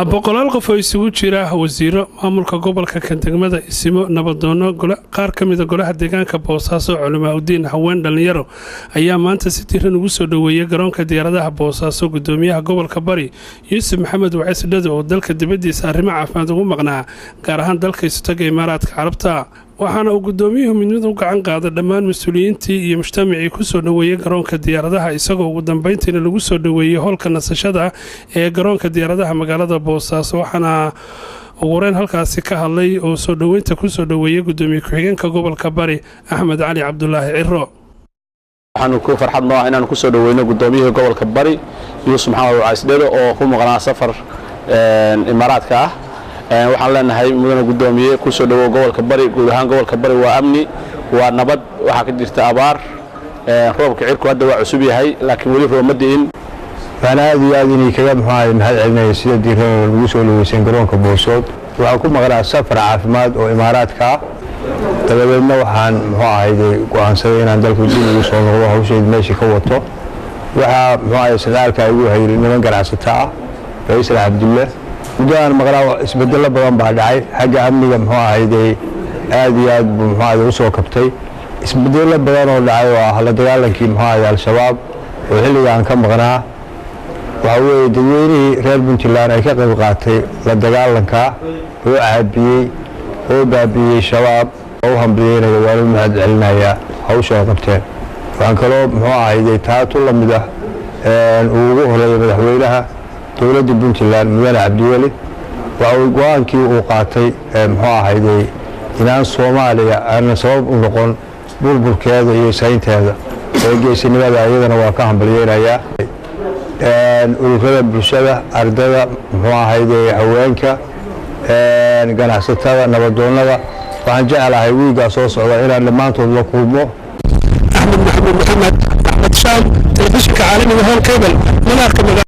boqolaal qof oo isugu jira wasiiro maamulka gobolka Kantegmada Isimo Nabadoono qaar kamid ah golaha deegaanka Boosaaso Culimaadudiin haween dhalinyaro ayaa maanta si tiran ugu soo dhaweeyay garoonka diyaaradaha Boosaaso gudoomiyaha gobolka Bari Yuusuf Maxamed Waciis Dhado oo dalka dibadiisa arrimo caafimaad ugu maqnaa gaar ahaan dalka Istaga Imaaraadka Carabta waxaana uu gudoomiyuhu mid u gacan qaaday dhammaan mas'uuliyiintii iyo mujtamacii ku soo dhaweeyay garoonka diyaaradaha isagoo ugu dambeyntiina lagu soo dhaweeyay hoolka nasashada ee garoonka diyaaradaha magaalada Boosaaso waxaana ugu halkaasi ka hadlay oo soo dhaweynta ku soo dhaweeyay gudoomiye ku-xigeenka gobolka Bari Axmed Cali Cabdullaahi Ciro waxaanu ku farxadnaa inaan ku soo dhaweyno gudoomiyaha gobolka Bari Yuusuf Maxamed Waciis Dhado oo ku maqnaa safar Imaaraadka waxaan leenahay mudane gudoomiye ku soo dhawo gobolka Bari guud ahaan gobolka Bari waa amni waa nabad waxa ka jirta abaar roobka cirku hadda waa cusub yahay laakiin wali roomadiin aad iyo aad inay kaga mahad celinayaan sida diiran lagu soo dhaweeyay garoonka Boosod waxa ku maqnaa safar caafimaad oo Imaaraadka dabadeedna waxaan go'aansaday inaan dalka dib ugu soo noqdo hawsheed meesha ka wato waxa sagaalka ugu hayrin niman ganacsato ah Ra'iisul Cabdullaahi mudaan maqnaa isbedelo badan baa dhacay xagga amniga aad iyo aad u soo kabtay isbedelo badan oo dhacay waa la dagaalankii al-shabaab oo xilligan ka maqnaa waxa weeye dadweynihii reer Puntland ay ka qayb qaatay la dagaalanka oo caabiyay oo baabiyay shabaab oo hambiyeynaya waa inuu mahad celinayaa hawsha qabteen waxaan kaloo taatu la mid ah ugu horeeyay madaxweynaha dowladda Puntland mudane Cabdiweli waxa go'aankii uu qaatay inaan Soomaaliya aan sabab u noqon burburkeeda iyo saynteeda geesinimada ayadana waa ka hambalyeynaya ururada bulshada ardada haweenka ganacsatada nabadoonnada waxaan jecelahay wiiga soo socda inaan dhammaantood la kulmo Axmed Maxamed Sham telefishinka caalamiga Hall Cable